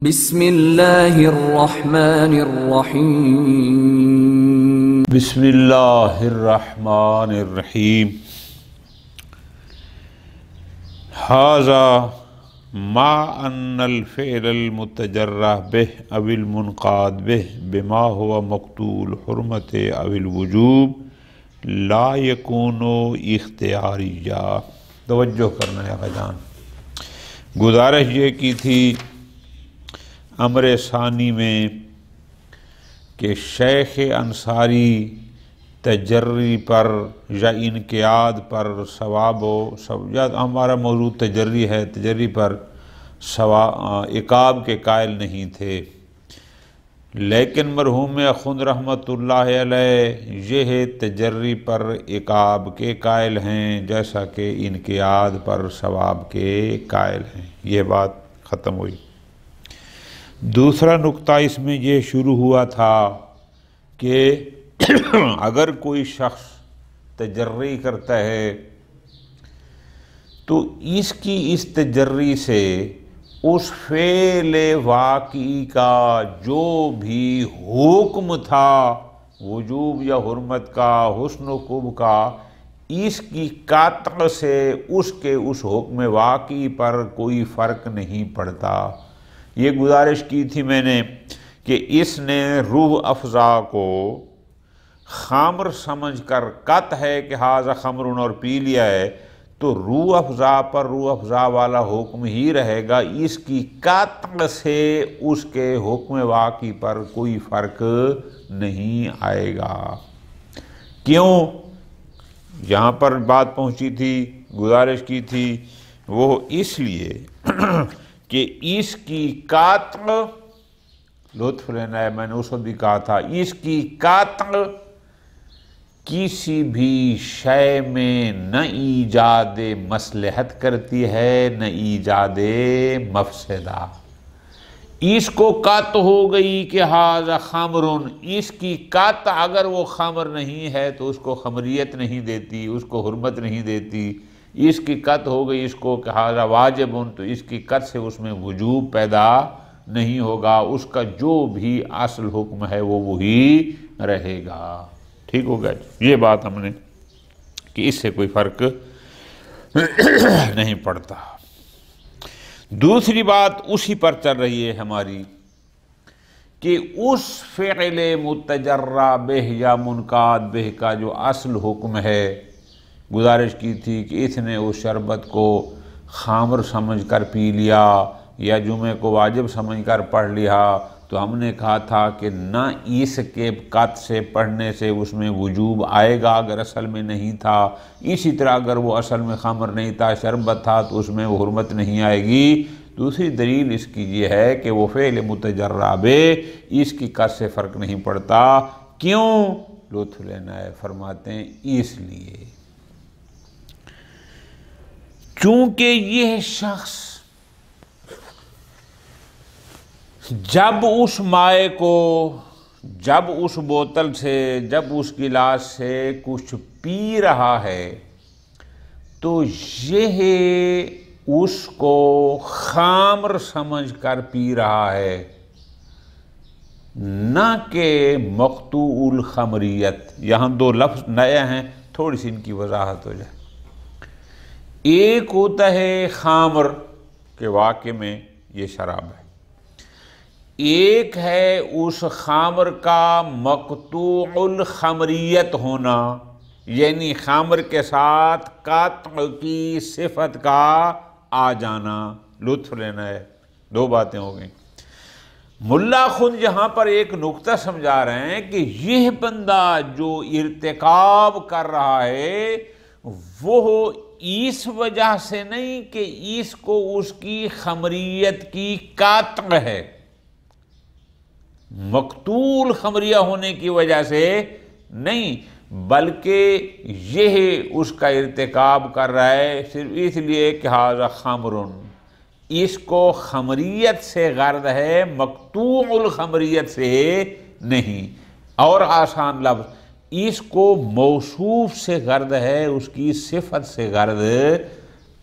بسم اللہ الرحمن الرحیم بسم اللہ الرحمن الرحیم ھذا ما ان الفعل المتجرہ بہ او المنقاد بہ بما هو مقطوع الحرمت او الوجوب لا یکون اختیاریہ۔ توجہ کرنا ہے غیدان، گزارش یہ کی تھی امر ثانی میں کہ شیخ انصاری تجری پر یا انقیاد پر ثواب یا ہمارا موضوع تجری ہے، تجری پر عقاب کے قائل نہیں تھے، لیکن مرحوم اخوند رحمۃ اللہ علیہ یہ تجری پر عقاب کے قائل ہیں جیسا کہ انقیاد پر ثواب کے قائل ہیں۔ یہ بات ختم ہوئی۔ دوسرا نقطہ اس میں یہ شروع ہوا تھا کہ اگر کوئی شخص تجری کرتا ہے تو اس کی اس تجری سے اس فعل واقعی کا جو بھی حکم تھا، وجوب یا حرمت کا، حسن و قبح کا، اس کی قطع سے اس کے اس حکم واقعی پر کوئی فرق نہیں پڑتا۔ یہ گزارش کی تھی میں نے کہ اس نے روح افزا کو خمر سمجھ کر قط ہے کہ ھذا خمر اور پی لیا ہے تو روح افزا پر روح افزا والا حکم ہی رہے گا، اس کی قطع سے اس کے حکم واقعی پر کوئی فرق نہیں آئے گا۔ کیوں؟ یہاں پر بات پہنچی تھی، گزارش کی تھی، وہ اس لیے کہ اس کی قطع، لطف لینا ہے، میں نے اس وقت بھی کہا تھا، اس کی قطع کسی بھی شے میں نہ ایجاد مصلحت کرتی ہے نہ ایجاد مفسدہ۔ اس کو قطع ہو گئی کہ ھذا خمر، اس کی قطع اگر وہ خمر نہیں ہے تو اس کو خمریت نہیں دیتی، اس کو حرمت نہیں دیتی۔ اس کی قطع ہو گئی اس کو کہ ھذا واجب، تو اس کی قطع سے اس میں وجوب پیدا نہیں ہوگا، اس کا جو بھی اصل حکم ہے وہ وہی رہے گا۔ ٹھیک ہو گیا؟ یہ بات ہم نے کہ اس سے کوئی فرق نہیں پڑتا۔ دوسری بات اسی پر چل رہی ہے ہماری کہ اس فعل متجرہ بہ یا منقاد بہ کا جو اصل حکم ہے، گزارش کی تھی کہ اس نے اس شربت کو خمر سمجھ کر پی لیا یا جمعے کو واجب سمجھ کر پڑھ لیا، تو ہم نے کہا تھا کہ نہ اس کے قط سے پڑھنے سے اس میں وجوب آئے گا اگر اصل میں نہیں تھا، اسی طرح اگر وہ اصل میں خمر نہیں تھا، شربت تھا، تو اس میں وہ حرمت نہیں آئے گی۔ دوسری دلیل اس کی یہ ہے کہ وہ فعل متجرہ بہ، اس کی قط سے فرق نہیں پڑتا۔ کیوں؟ لطف لینا ہے، فرماتے ہیں اس لیے چونکہ یہ شخص جب اس مائع کو، جب اس بوتل سے، جب اس گلاس سے کچھ پی رہا ہے تو یہ اس کو خمر سمجھ کر پی رہا ہے، نہ کہ مقطوع الخمریت۔ یہاں دو لفظ نئے ہیں، تھوڑی سی ان کی وضاحت ہو جائے۔ ایک ہوتا ہے خمر کے واقع میں یہ شراب ہے، ایک ہے اس خمر کا مقطوع الخمریت ہونا، یعنی خمر کے ساتھ قطع کی صفت کا آ جانا۔ لطف لینا ہے، دو باتیں ہو گئیں۔ ملا خود یہاں پر ایک نقطہ سمجھا رہے ہیں کہ یہ بندہ جو ارتکاب کر رہا ہے وہ اس وجہ سے نہیں کہ اس کو اس کی خمریت کی قطع ہے، مقطوع خمریہ ہونے کی وجہ سے نہیں، بلکہ یہ اس کا ارتکاب کر رہا ہے صرف اس لیے کہ ھذا خمر، اس کو خمریت سے غرض ہے، مقطوع الخمریت سے نہیں۔ اور آسان لفظ، اس کو موصوف سے غرض ہے، اس کی صفت سے غرض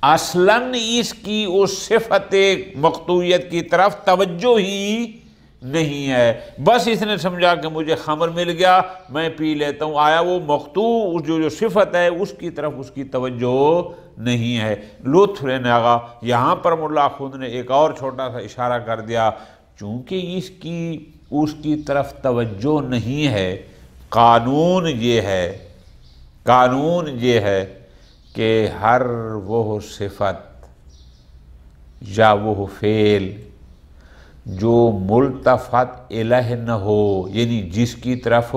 اصلاً اس کی اس صفت مقطوعیت کی طرف توجہ ہی نہیں ہے، بس اس نے سمجھا کہ مجھے خمر مل گیا میں پی لیتا ہوں، آیا وہ مقطوع جو صفت ہے اس کی طرف اس کی توجہ نہیں ہے۔ لطف لینے آگا یہاں پر ملا خود نے ایک اور چھوٹا سا اشارہ کر دیا، چونکہ اس کی طرف توجہ نہیں ہے، قانون یہ ہے کہ ہر وہ صفت یا وہ فعل جو ملتفت الیہ نہ ہو، یعنی جس کی طرف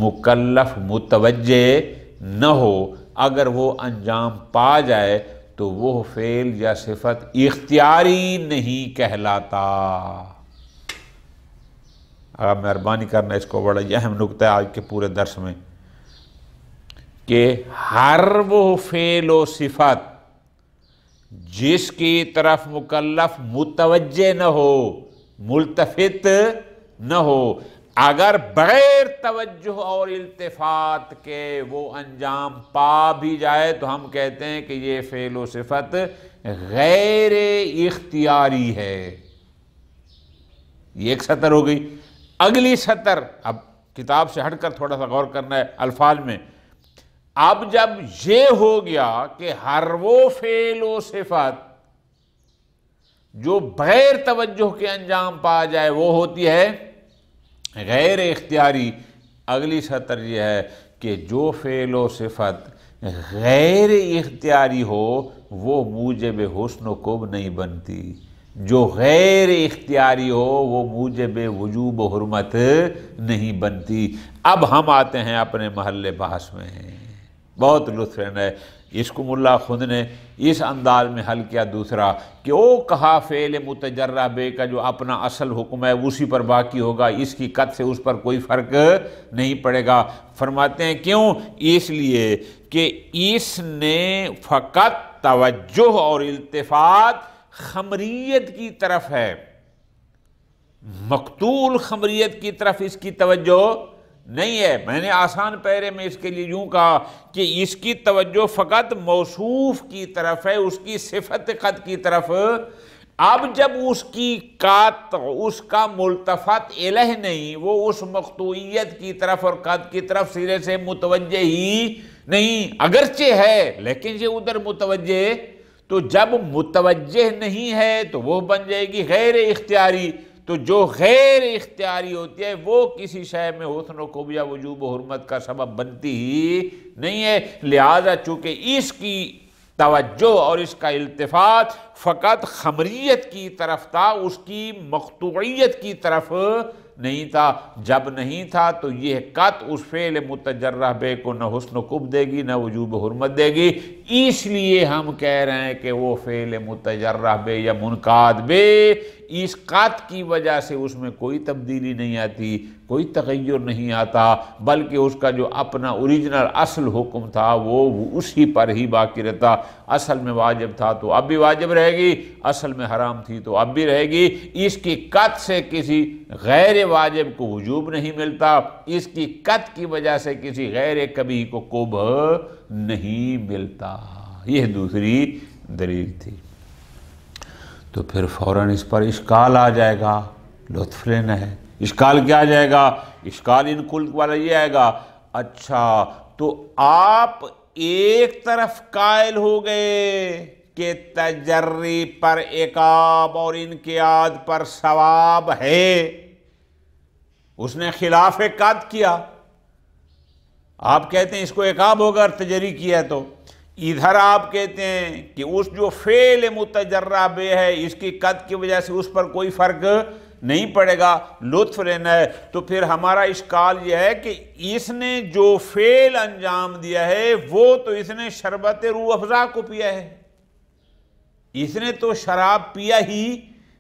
مکلف متوجہ نہ ہو، اگر وہ انجام پا جائے تو وہ فعل یا صفت اختیاری نہیں کہلاتا۔ آپ مہربانی کرنا، اس کو بڑا اہم نکتہ ہے آج کے پورے درس میں، کہ ہر وہ فعل و صفت جس کی طرف مکلف متوجہ نہ ہو، ملتفت نہ ہو، اگر بغیر توجہ اور التفات کے وہ انجام پا بھی جائے تو ہم کہتے ہیں کہ یہ فعل و صفت غیر اختیاری ہے۔ یہ ایک سطر ہو گئی۔ اگلی سطر، اب کتاب سے ہٹ کر تھوڑا سا غور کرنا ہے الفاظ میں۔ اب جب یہ ہو گیا کہ ہر وہ فعل و صفت جو بغیر توجہ کے انجام پا جائے وہ ہوتی ہے غیر اختیاری، اگلی سطر یہ ہے کہ جو فعل و صفت غیر اختیاری ہو وہ موجب حسن و قبح نہیں بنتی، جو غیر اختیاری ہو وہ موجب وجوب و حرمت نہیں بنتی۔ اب ہم آتے ہیں اپنے محل بحث میں، بہت لطف ہے، اس کو ملا خود نے اس انداز میں حل کیا۔ دوسرا کہ وہ کہا فعل متجرہ بے کا جو اپنا اصل حکم ہے اسی پر باقی ہوگا، اس کی قط سے اس پر کوئی فرق نہیں پڑے گا۔ فرماتے ہیں کیوں؟ اس لیے کہ اس نے فقط توجہ اور التفات خمریت کی طرف ہے، مقتول خمریت کی طرف اس کی توجہ نہیں ہے۔ میں نے آسان پیرے میں اس کے لیے یوں کہا کہ اس کی توجہ فقط موصوف کی طرف ہے، اس کی صفت قط کی طرف۔ اب جب اس کی قط اس کا ملتفت الیہ نہیں، وہ اس مقطوعیت کی طرف اور قط کی طرف سرے سے متوجہ ہی نہیں، اگرچہ ہے لیکن یہ ادھر متوجہ، تو جب متوجہ نہیں ہے تو وہ بن جائے گی غیر اختیاری۔ تو جو غیر اختیاری ہوتی ہے وہ کسی شے میں حسن و قبح یا وجوب و حرمت کا سبب بنتی ہی نہیں ہے۔ لہذا چونکہ اس کی توجہ اور اس کا التفات فقط خمریت کی طرف تھا، اس کی مقطوعیت کی طرف نہیں تھا، جب نہیں تھا تو یہ قط اس فعل متجرہ بے کو نہ حسن و قبح دے گی نہ وجوب و حرمت دے گی۔ اس لیے ہم کہہ رہے ہیں کہ وہ فعل متجرہ بے یا منقاد بے اس قط کی وجہ سے اس میں کوئی تبدیلی نہیں آتی، کوئی تغیر نہیں آتا، بلکہ اس کا جو اپنا اوریجنل اصل حکم تھا وہ اسی پر ہی باقی رہتا۔ اصل میں واجب تھا تو اب بھی واجب رہے گی، اصل میں حرام تھی تو اب بھی رہے گی۔ اس کی قط سے کسی غیر واجب کو وجوب نہیں ملتا، اس کی قط کی وجہ سے کسی غیر قبیح کو قبح نہیں ملتا۔ یہ دوسری دلیل تھی۔ تو پھر فوراً اس پر اشکال آ جائے گا، لطف لینا ہے۔ اشکال کیا آ جائے گا؟ اشکال ان کل والا یہ آئے گا، اچھا تو آپ ایک طرف قائل ہو گئے کہ تجری پر عقاب اور انقیاد پر ثواب ہے، اس نے خلاف قط کیا، آپ کہتے ہیں اس کو عقاب ہوگا اور تجری کیا ہے، تو ادھر آپ کہتے ہیں کہ اس جو فعل متجرہ بے ہے اس کی قط کی وجہ سے اس پر کوئی فرق نہیں پڑے گا، لطف لینا ہے۔ تو پھر ہمارا اشکال یہ ہے کہ اس نے جو فعل انجام دیا ہے وہ تو اس نے شربت روح افزا کو پیا ہے، اس نے تو شراب پیا ہی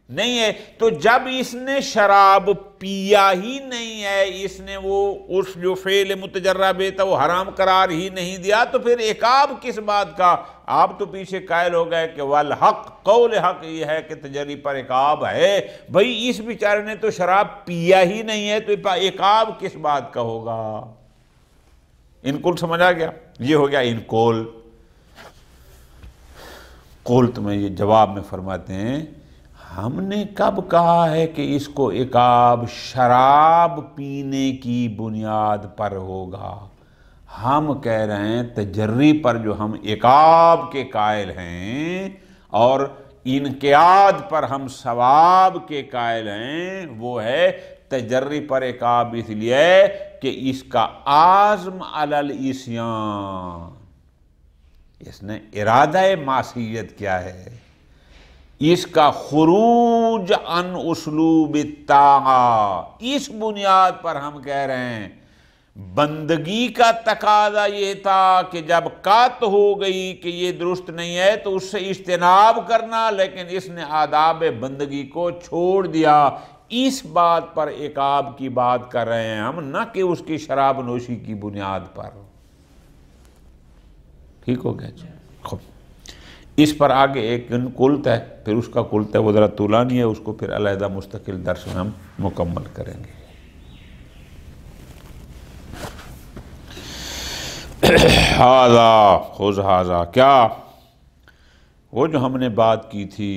نہیں ہے۔ تو جب اس نے شراب پیا ہی نہیں ہے، اس نے وہ اس جو فعل متجرہ بے تھا وہ حرام قرار ہی نہیں دیا، تو پھر عقاب کس بات کا؟ آپ تو پیچھے قائل ہو گئے کہ والحق، قول حق یہ ہے کہ تجری پر عقاب ہے۔ بھئی اس بیچارے نے تو شراب پیا ہی نہیں ہے تو عقاب کس بات کا ہوگا؟ انکل سمجھ آ گیا؟ یہ ہو گیا انکول۔ قلت میں یہ جواب میں فرماتے ہیں ہم نے کب کہا ہے کہ اس کو عقاب شراب پینے کی بنیاد پر ہوگا؟ ہم کہہ رہے ہیں تجری پر جو ہم عقاب کے قائل ہیں اور انقیاد پر ہم ثواب کے قائل ہیں، وہ ہے تجری پر عقاب اس لیے کہ اس کا عزم علی العصیان، اس نے ارادہ معصیت کیا ہے، اس کا خروج عن اسلوب الطاعہ، اس بنیاد پر ہم کہہ رہے ہیں بندگی کا تقاضا یہ تھا کہ جب قط ہو گئی کہ یہ درست نہیں ہے تو اس سے اجتناب کرنا، لیکن اس نے آداب بندگی کو چھوڑ دیا، اس بات پر عقاب کی بات کر رہے ہیں ہم، نہ کہ اس کی شراب نوشی کی بنیاد پر۔ ٹھیک ہو گیا جی؟ خوب، اس پر آگے ایک قلت ہے، پھر اس کا قلت ہے وہ ذرا طولانی ہے، اس کو پھر علیحدہ مستقل درس میں ہم مکمل کریں گے۔ ہاذا خذ ہاذا، کیا وہ جو ہم نے بات کی تھی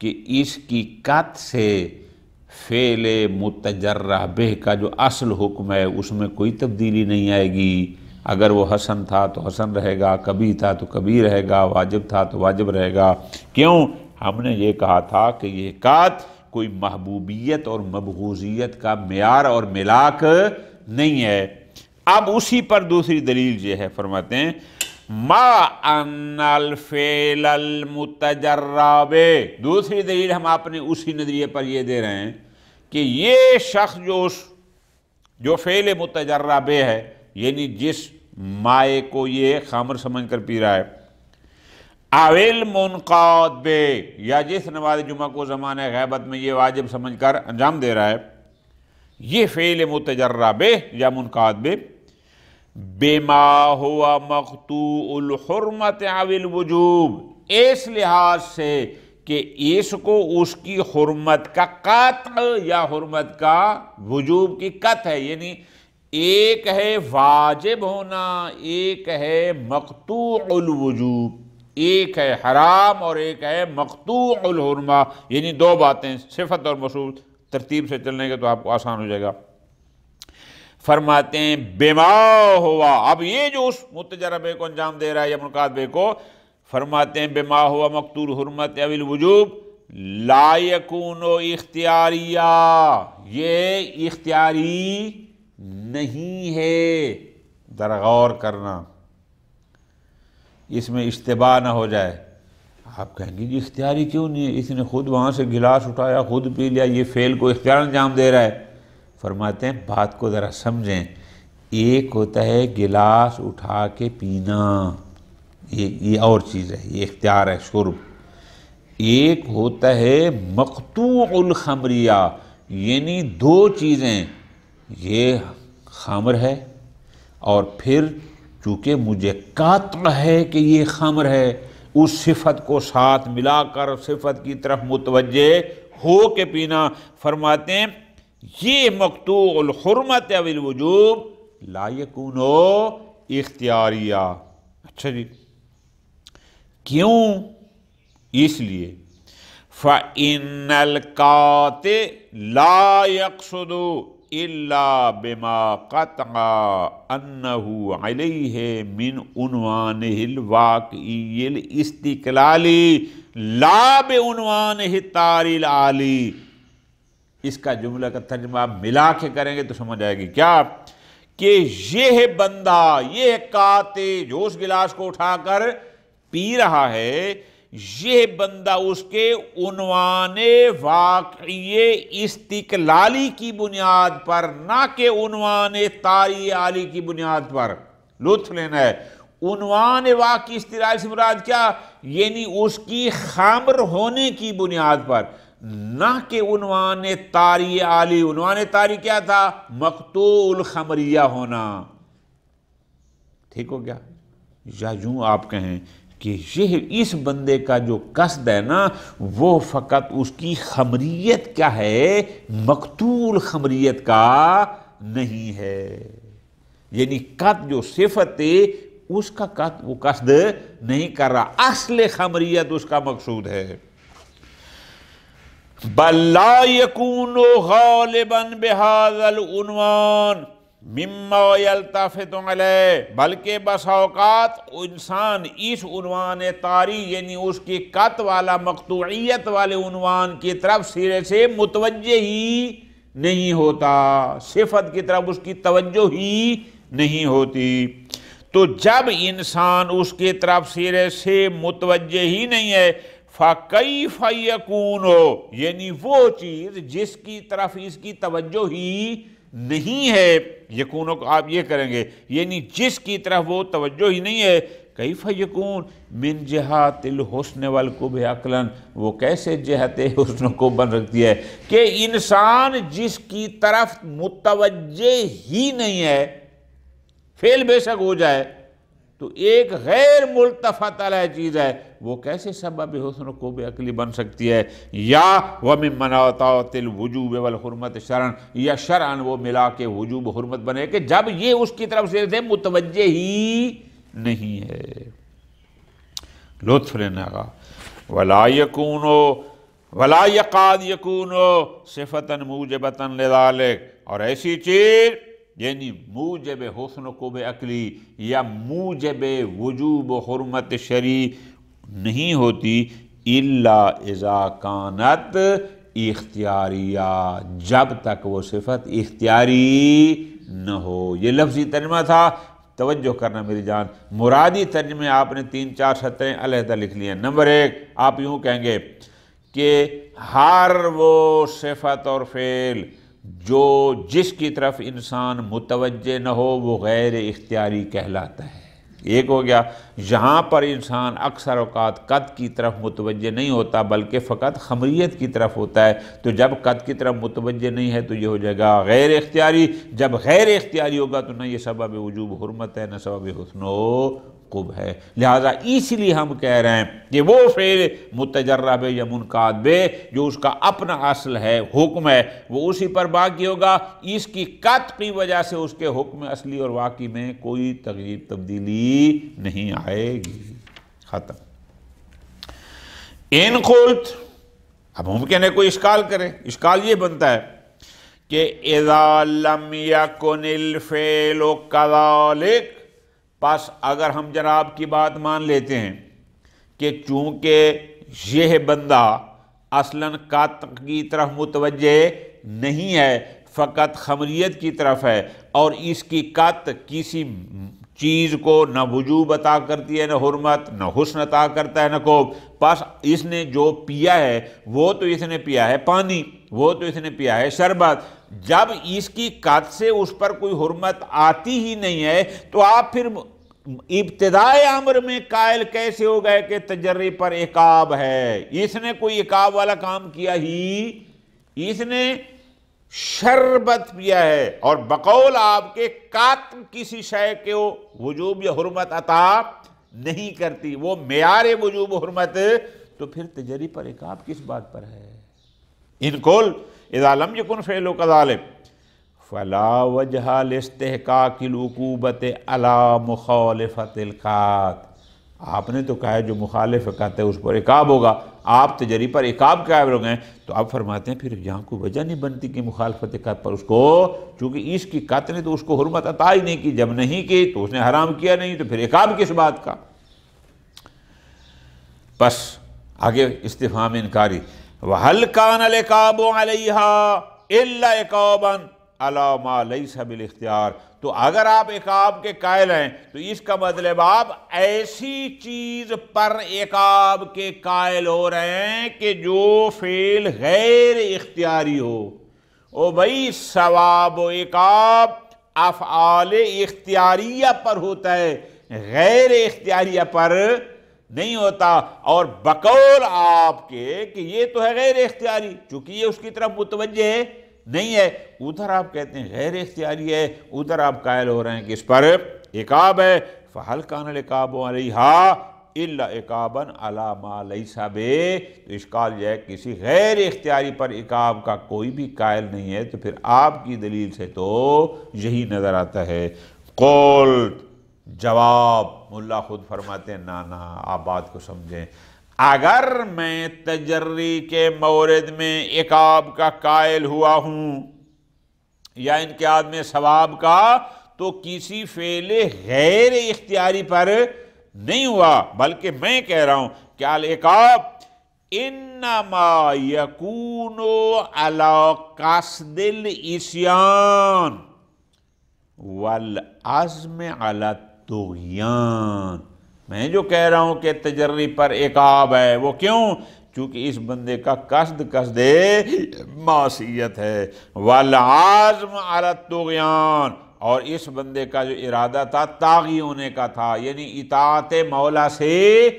کہ اس کی قط سے فعل متجرہ بہ کا جو اصل حکم ہے اس میں کوئی تبدیلی نہیں آئے گی، اگر وہ حسن تھا تو حسن رہے گا، کبھی تھا تو کبھی رہے گا، واجب تھا تو واجب رہے گا۔ کیوں؟ ہم نے یہ کہا تھا کہ یہ قط کوئی محبوبیت اور مبغوضیت کا معیار اور ملاک نہیں ہے۔ اب اسی پر دوسری دلیل یہ ہے، فرماتے ہیں ما ان الفعل المتجرہ بہ، دوسری دلیل ہم اپنے اسی نظریے پر یہ دے رہے ہیں کہ یہ شخص جو فعل متجرہ بہ ہے، یعنی جس مائے کو یہ خمر سمجھ کر پی رہا ہے، اویل منقاد بہ، یا جس نماز جمعہ کو زمانہ غیبت میں یہ واجب سمجھ کر انجام دے رہا ہے، یہ فعل متجرہ بہ یا منقاد بہ، بما ہوا مقطوع الحرمت او الوجوب، اس لحاظ سے کہ اس کو اس کی حرمت کا قطع یا حرمت کا وجوب کی قطع ہے، یعنی ایک ہے واجب ہونا، ایک ہے مقطوع الوجوب، ایک ہے حرام اور ایک ہے مقطوع الحرمہ، یعنی دو باتیں، صفت اور موصوف ترتیب سے چلنے کے تو آپ کو آسان ہو جائے گا۔ فرماتے ہیں بما ہوا، اب یہ جو اس متجرہ بہ کو انجام دے رہا ہے یا منقاد بہ کو، فرماتے ہیں بما ہوا مقطوع الحرمت او الوجوب لا یکون اختیاریہ، یہ اختیاری نہیں ہے۔ ذرا غور کرنا، اس میں اشتباہ نہ ہو جائے۔ آپ کہیں گے جی اختیاری کیوں نہیں ہے، اس نے خود وہاں سے گلاس اٹھایا، خود پی لیا، یہ فعل کو اختیار انجام دے رہا ہے۔ فرماتے ہیں بات کو ذرا سمجھیں، ایک ہوتا ہے گلاس اٹھا کے پینا، یہ اور چیز ہے، یہ اختیار ہے شرب۔ ایک ہوتا ہے مقطوع الخمریہ، یعنی دو چیزیں، یہ خمر ہے اور پھر چونکہ مجھے قطع ہے کہ یہ خمر ہے، اس صفت کو ساتھ ملا کر صفت کی طرف متوجہ ہو کے پینا۔ فرماتے ہیں یہ مقطوع الحرمت او الوجوب لا یکون اختیاریہ۔ اچھا جی، کیوں؟ اس لیے فَإِنَّ الْقَاطِعَ لَا يَقْصُدُ إِلَّا بِمَا قَطَعَ أَنَّهُ عَلَيْهِ مِنْ عُنْوَانِهِ الْوَاقِعِيِّ الْإِسْتِقْلَالِ لَا بِعُنْوَانِهِ الطَّارِئِ الْعَالِي۔ اس کا جملہ کا ترجمہ آپ ملا کے کریں گے تو سمجھ آئے گی کیا کہ یہ بندہ، یہ قاطع جو اس گلاس کو اٹھا کر پی رہا ہے، یہ بندہ اس کے عنوان واقعی استقلالی کی بنیاد پر، نہ کہ عنوان طاری عالی کی بنیاد پر، لطف لینا ہے۔ عنوان واقعی استقلالی سے مراد کیا؟ یعنی اس کی خمر ہونے کی بنیاد پر، نہ کہ عنوان طاری عالی۔ عنوان طاری کیا تھا؟ مقطوع الخمریہ ہونا۔ ٹھیک ہو گیا؟ یا یوں آپ کہیں کہ یہ اس بندے کا جو قصد ہے نا، وہ فقط اس کی خمریت کیا ہے، مقطوع الخمریت کا نہیں ہے، یعنی قط جو صفت اس کا وہ قصد نہیں کر رہا، اصل خمریت اس کا مقصود ہے۔ بل لا يكون غالبا بهذا العنوان مما يلتفت علیہ، بلکہ بس اوقات انسان اس عنوان طاری یعنی اس کی قط والا مقطوعیت والے عنوان کی طرف سرے سے متوجہ ہی نہیں ہوتا، صفت کی طرف اس کی توجہ ہی نہیں ہوتی۔ تو جب انسان اس کی طرف سرے سے متوجہ ہی نہیں ہے، فَكَيْفَ يَكُونُ، یعنی وہ چیز جس کی طرف اس کی توجہ ہی نہیں ہے، یکونوں کو آپ یہ کریں گے، یعنی جس کی طرف وہ توجہ ہی نہیں ہے، کیف یکون من جہات الحسن والقبح عقلاً، وہ کیسے جہت حسن کو بن رکھتی ہے کہ انسان جس کی طرف متوجہ ہی نہیں ہے، فعل بے شک ہو جائے تو ایک غیر ملتفت علیہ چیز ہے، وہ کیسے سبب حسن کو بے عقلی بن سکتی ہے؟ یا وَمِن مَنَاطَاتِ الْوُجُوبِ وَالْحُرْمَةِ شرعاً، یا شرعاً وہ ملا کے وجوب حرمت بنے کہ جب یہ اس کی طرف سے متوجہ ہی نہیں ہے۔ لطف لینا گا وَلَا يَكُونُ وَلَا يَقَادْ يَكُونُ صِفَةً مُوجِبَةً لِذَلِكَ، اور ایسی چیز یعنی موجب حسن کو بے عقلی یا موجب وجوب حرمت شرعی نہیں ہوتی الا اذا کانت اختیاریہ، جب تک وہ صفت اختیاری نہ ہو۔ یہ لفظی ترجمہ تھا، توجہ کرنا میری جان، مرادی ترجمے آپ نے 3-4 سطریں علیحدہ لکھ لی ہیں۔ نمبر 1 آپ یوں کہیں گے کہ ہر وہ صفت اور فعل جو جس کی طرف انسان متوجہ نہ ہو وہ غیر اختیاری کہلاتا ہے۔ ایک ہو گیا، یہاں پر انسان اکثر اوقات قط کی طرف متوجہ نہیں ہوتا بلکہ فقط خمریت کی طرف ہوتا ہے، تو جب قط کی طرف متوجہ نہیں ہے تو یہ ہو جائے گا غیر اختیاری۔ جب غیر اختیاری ہوگا تو نہ یہ سبب وجوب حرمت ہے نہ سبب حسن و قبح ہے۔ لہذا اس لیے ہم کہہ رہے ہیں کہ وہ فعل متجرب یا منقاد بے جو اس کا اپنا اصل ہے، حکم ہے، وہ اسی پر باقی ہوگا، اس کی قط کی وجہ سے اس کے حکم اصلی اور واقعی میں کوئی تغییر تبدیلی نہیں آئے گی۔ ختم۔ ان قلت، اب ممکن ہے کوئی اشکال کرے، اشکال یہ بنتا ہے کہ اذا لم یکن الفعل کذالک، پس اگر ہم جناب کی بات مان لیتے ہیں کہ چونکہ یہ بندہ اصلاً قط کی طرف متوجہ نہیں ہے، فقط خمریت کی طرف ہے، اور اس کی قط کسی چیز کو نہ وجوب عطا کرتی ہے، نہ حرمت، نہ حسن عطا کرتا ہے، نہ کو، پس اس نے جو پیا ہے وہ تو اس نے پیا ہے پانی، وہ تو اس نے پیا ہے شربت، جب اس کی قط سے اس پر کوئی حرمت آتی ہی نہیں ہے تو آپ پھر ابتدائے امر میں قائل کیسے ہو گئے کہ تجری پر عقاب ہے؟ اس نے کوئی عقاب والا کام کیا ہی، اس نے شربت پیا ہے، اور بقول آپ کے قط کسی شے کے وجوب یا حرمت عطا نہیں کرتی، وہ معیار وجوب و حرمت، تو پھر تجری پر عقاب کس بات پر ہے؟ ان قول اذا لم یکن فعل کذالک فلا وجہ لاستحقاق العقوبۃ علی مخالفت القط، آپ نے تو کہا ہے جو مخالف قط ہے اس پر عقاب ہوگا، آپ تجری پر عقاب قائم ہو گئے، تو آپ فرماتے ہیں پھر یہاں کوئی وجہ نہیں بنتی کہ مخالفت قط پر اس کو، چونکہ اس کی قط نے تو اس کو حرمت عطا ہی نہیں کی، جب نہیں کی تو اس نے حرام کیا نہیں، تو پھر عقاب کس بات کا؟ بس آگے استفہام انکاری، وَهَلْ كَانَ الْعِقَابُ عَلَيْهَا إِلَّا عِقَابًا عَلَى مَا لَيْسَ بِالْاخْتِيَارِ، تو اگر آپ عقاب کے قائل ہیں تو اس کا مطلب آپ ایسی چیز پر عقاب کے قائل ہو رہے ہیں کہ جو فعل غیر اختیاری ہو۔ او بھائی ثواب و عقاب افعال اختیاریہ پر ہوتا ہے، غیر اختیاریہ پر نہیں ہوتا، اور بقول آپ کے کہ یہ تو ہے غیر اختیاری، چونکہ یہ اس کی طرف متوجہ نہیں ہے، ادھر آپ کہتے ہیں غیر اختیاری ہے، ادھر آپ قائل ہو رہے ہیں کہ اس پر عقاب ہے۔ فَهَلْ كَانَ الْعِقَابُ عَلَيْهَا إِلَّا عِقَابًا عَلَى مَا لَيْسَ بِهِ، تو اشکال یہ ہے کسی غیر اختیاری پر عقاب کا کوئی بھی قائل نہیں ہے، تو پھر آپ کی دلیل سے تو یہی نظر آتا ہے۔ قول جواب ملا خود فرماتے ہیں نا آپ بات کو سمجھیں، اگر میں تجری کے مورد میں عقاب کا قائل ہوا ہوں یا انقیاد میں ثواب کا، تو کسی فعل غیر اختیاری پر نہیں ہوا، بلکہ میں کہہ رہا ہوں کہ العقاب انما یکون علی قصد العصیان والعزم علی الطغیان۔ میں جو کہہ رہا ہوں کہ تجری پر عقاب ہے، وہ کیوں؟ چونکہ اس بندے کا قصد معصیت ہے، والعزم علی الطغیان، اور اس بندے کا جو ارادہ تھا طاغی ہونے کا تھا، یعنی اطاعت مولا سے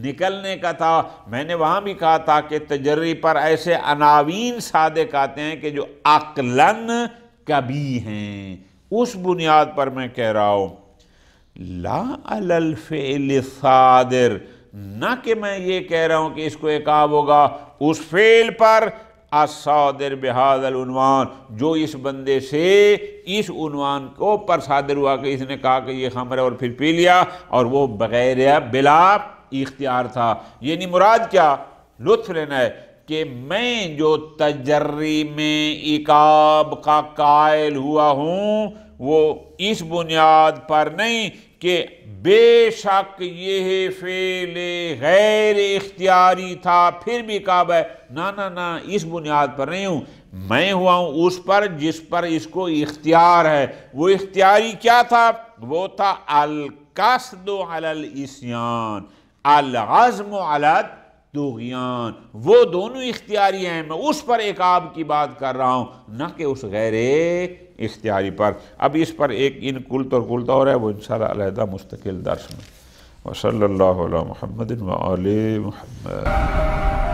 نکلنے کا تھا۔ میں نے وہاں بھی کہا تھا کہ تجری پر ایسے عناوین صادق آتے ہیں کہ جو عقلاً کبھی ہیں، اس بنیاد پر میں کہہ رہا ہوں لا علی الفعل الصادر، نہ کہ میں یہ کہہ رہا ہوں کہ اس کو عقاب ہوگا اس فعل پر الصادر بہذا العنوان، جو اس بندے سے اس عنوان کو پر صادر ہوا کہ اس نے کہا کہ یہ خمر ہے اور پھر پی لیا، اور وہ بغیر بلا اختیار تھا۔ یعنی مراد کیا لطف لینا ہے کہ میں جو تجری میں عقاب کا قائل ہوا ہوں وہ اس بنیاد پر نہیں کہ بے شک یہ فعل غیر اختیاری تھا پھر بھی عقاب ہے، نہ اس بنیاد پر نہیں ہوں، میں ہوا ہوں اس پر جس پر اس کو اختیار ہے۔ وہ اختیاری کیا تھا؟ وہ تھا القصد علی العصیان، العزم علی الطغیان، وہ دونوں اختیاری ہیں، میں اس پر عقاب کی بات کر رہا ہوں نہ کہ اس غیر اختیاری پر۔ اب اس پر ایک ان کلت اور ہے، وہ انشاءاللہ علیحدہ مستقل درس میں۔ وصلی اللہ علی محمد وآل محمد۔